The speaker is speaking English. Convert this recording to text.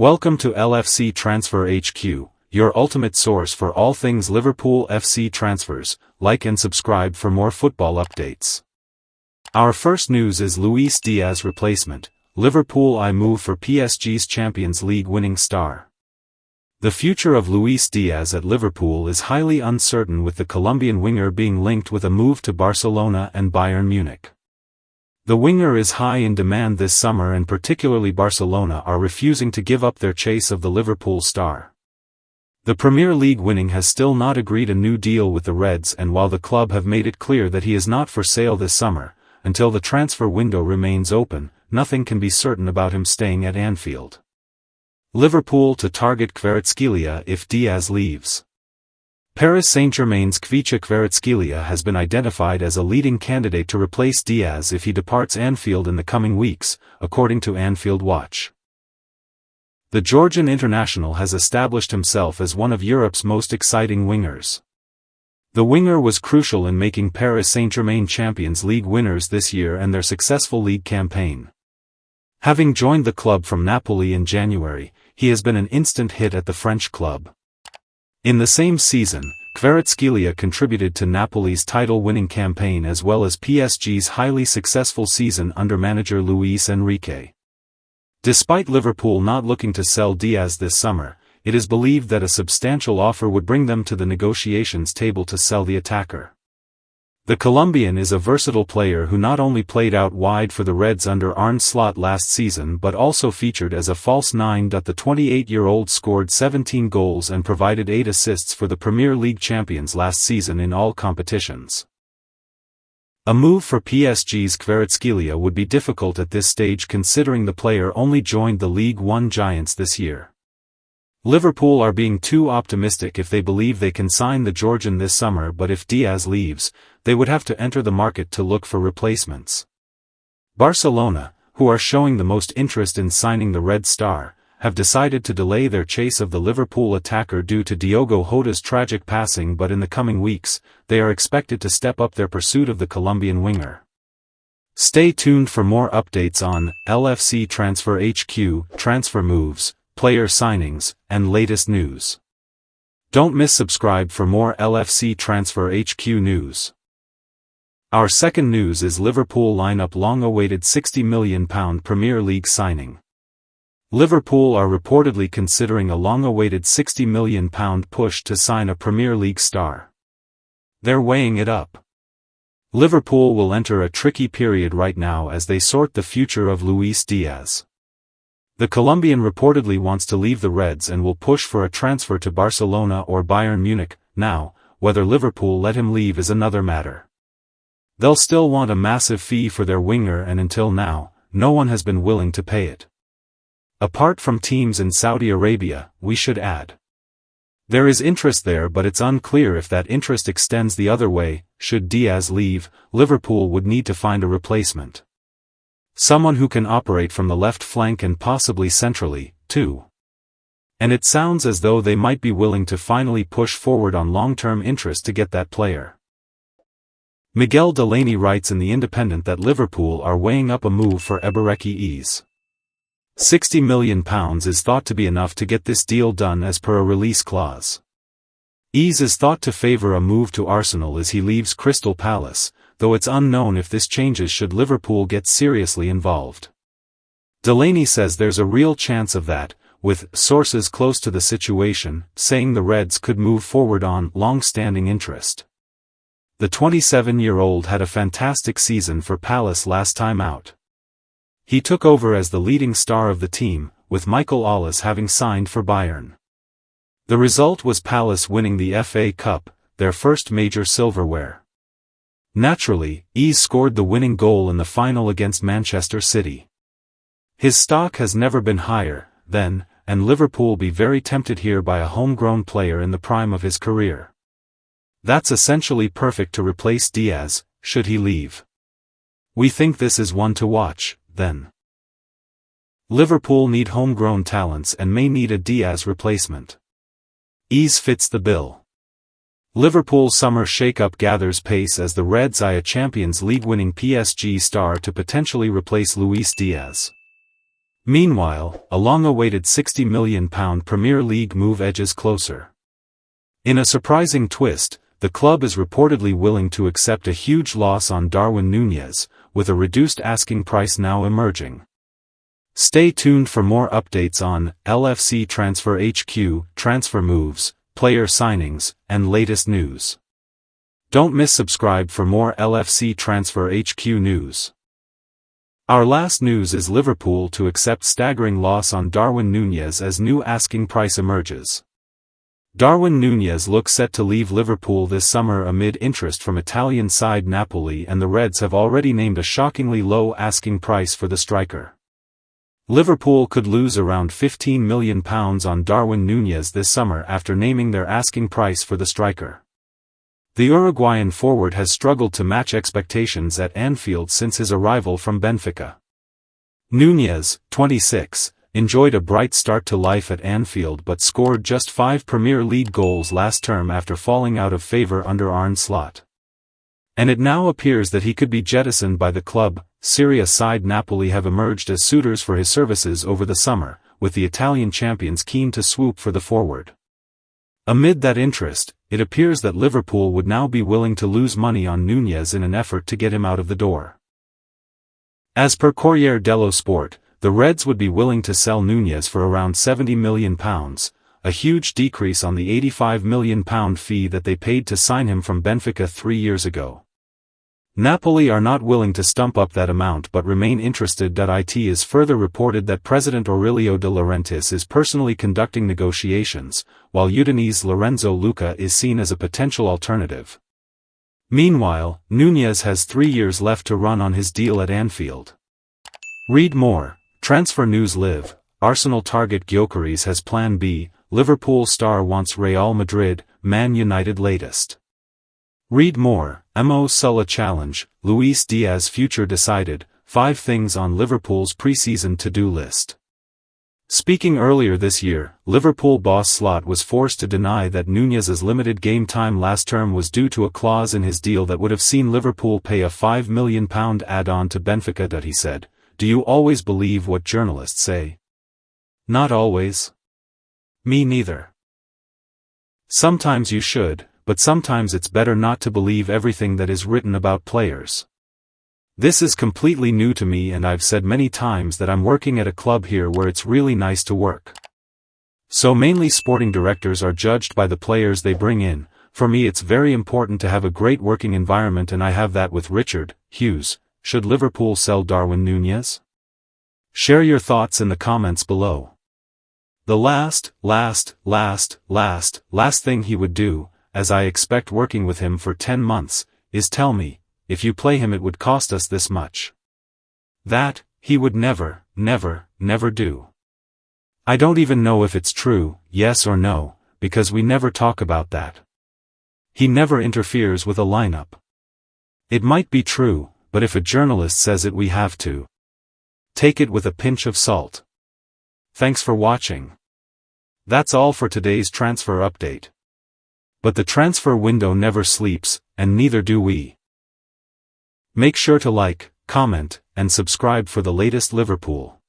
Welcome to LFC Transfer HQ, your ultimate source for all things Liverpool FC transfers. Like and subscribe for more football updates. Our first news is Luis Diaz replacement. Liverpool move for PSG's Champions League winning star. The future of Luis Diaz at Liverpool is highly uncertain, with the Colombian winger being linked with a move to Barcelona and Bayern Munich. The winger is high in demand this summer, and particularly Barcelona are refusing to give up their chase of the Liverpool star. The Premier League winning has still not agreed a new deal with the Reds, and while the club have made it clear that he is not for sale this summer, until the transfer window remains open, nothing can be certain about him staying at Anfield. Liverpool to target Kvaratskhelia if Diaz leaves. Paris Saint-Germain's Kvaratskhelia has been identified as a leading candidate to replace Diaz if he departs Anfield in the coming weeks, according to Anfield Watch. The Georgian international has established himself as one of Europe's most exciting wingers. The winger was crucial in making Paris Saint-Germain Champions League winners this year and their successful league campaign. Having joined the club from Napoli in January, he has been an instant hit at the French club. In the same season, Kvaratskhelia contributed to Napoli's title-winning campaign as well as PSG's highly successful season under manager Luis Enrique. Despite Liverpool not looking to sell Diaz this summer, it is believed that a substantial offer would bring them to the negotiations table to sell the attacker. The Colombian is a versatile player who not only played out wide for the Reds under Arne Slot last season but also featured as a false nine. The 28-year-old scored 17 goals and provided 8 assists for the Premier League champions last season in all competitions. A move for PSG's Kvaratskhelia would be difficult at this stage, considering the player only joined the League One giants this year. Liverpool are being too optimistic if they believe they can sign the Georgian this summer, but if Diaz leaves, they would have to enter the market to look for replacements. Barcelona, who are showing the most interest in signing the Red Star, have decided to delay their chase of the Liverpool attacker due to Diogo Jota's tragic passing, but in the coming weeks, they are expected to step up their pursuit of the Colombian winger. Stay tuned for more updates on LFC Transfer HQ, transfer moves, player signings, and latest news. Don't miss subscribe for more LFC Transfer HQ news. Our second news is Liverpool line up long-awaited £60 million Premier League signing. Liverpool are reportedly considering a long-awaited £60 million push to sign a Premier League star. They're weighing it up. Liverpool will enter a tricky period right now as they sort the future of Luis Diaz. The Colombian reportedly wants to leave the Reds and will push for a transfer to Barcelona or Bayern Munich. Now, whether Liverpool let him leave is another matter. They'll still want a massive fee for their winger, and until now, no one has been willing to pay it. Apart from teams in Saudi Arabia, we should add. There is interest there, but it's unclear if that interest extends the other way. Should Diaz leave, Liverpool would need to find a replacement. Someone who can operate from the left flank and possibly centrally, too. And it sounds as though they might be willing to finally push forward on long-term interest to get that player. Miguel Delaney writes in The Independent that Liverpool are weighing up a move for Eberechi. £60 million is thought to be enough to get this deal done as per a release clause. Is thought to favour a move to Arsenal as he leaves Crystal Palace, though it's unknown if this changes should Liverpool get seriously involved. Delaney says there's a real chance of that, with sources close to the situation saying the Reds could move forward on long-standing interest. The 27-year-old had a fantastic season for Palace last time out. He took over as the leading star of the team, with Michael Ollis having signed for Bayern. The result was Palace winning the FA Cup, their first major silverware. Naturally, scored the winning goal in the final against Manchester City. His stock has never been higher, then, and Liverpool be very tempted here by a homegrown player in the prime of his career. That's essentially perfect to replace Diaz, should he leave. We think this is one to watch, then. Liverpool need homegrown talents and may need a Diaz replacement. Fits the bill. Liverpool's summer shake-up gathers pace as the Reds eye a Champions League winning PSG star to potentially replace Luis Diaz. Meanwhile, a long-awaited £60 million Premier League move edges closer. In a surprising twist, the club is reportedly willing to accept a huge loss on Darwin Nunez, with a reduced asking price now emerging. Stay tuned for more updates on LFC Transfer HQ, transfer moves, player signings, and latest news. Don't miss subscribe for more LFC Transfer HQ news. Our last news is Liverpool to accept staggering loss on Darwin Nunez as new asking price emerges. Darwin Nunez looks set to leave Liverpool this summer amid interest from Italian side Napoli, and the Reds have already named a shockingly low asking price for the striker. Liverpool could lose around £15 million on Darwin Nunez this summer after naming their asking price for the striker. The Uruguayan forward has struggled to match expectations at Anfield since his arrival from Benfica. Nunez, 26, enjoyed a bright start to life at Anfield but scored just 5 Premier League goals last term after falling out of favour under Arne Slot. And it now appears that he could be jettisoned by the club. Serie A side Napoli have emerged as suitors for his services over the summer, with the Italian champions keen to swoop for the forward. Amid that interest, it appears that Liverpool would now be willing to lose money on Nunez in an effort to get him out of the door. As per Corriere dello Sport, the Reds would be willing to sell Nunez for around £70 million, a huge decrease on the £85 million fee that they paid to sign him from Benfica 3 years ago. Napoli are not willing to stump up that amount but remain interested. It is further reported that President Aurelio De Laurentiis is personally conducting negotiations, while Udinese's Lorenzo Luca is seen as a potential alternative. Meanwhile, Nunez has 3 years left to run on his deal at Anfield. Read more. Transfer News Live. Arsenal target Gyökeres has Plan B. Liverpool star wants Real Madrid. Man United latest. Read more. Mo Salah challenge, Luis Diaz future decided, 5 things on Liverpool's preseason to-do list. Speaking earlier this year, Liverpool boss Slot was forced to deny that Nunez's limited game time last term was due to a clause in his deal that would have seen Liverpool pay a £5 million add-on to Benfica. He said, "Do you always believe what journalists say?" Not always. Me neither. Sometimes you should, but sometimes it's better not to believe everything that is written about players. This is completely new to me, and I've said many times that I'm working at a club here where it's really nice to work. So mainly sporting directors are judged by the players they bring in. For me it's very important to have a great working environment, and I have that with Richard Hughes. Should Liverpool sell Darwin Nunez? Share your thoughts in the comments below. The last thing he would do, as I expect working with him for 10 months, is tell me, if you play him it would cost us this much. That, he would never do. I don't even know if it's true, yes or no, because we never talk about that. He never interferes with a lineup. It might be true, but if a journalist says it we have to take it with a pinch of salt. Thanks for watching. That's all for today's transfer update. But the transfer window never sleeps, and neither do we. Make sure to like, comment, and subscribe for the latest Liverpool.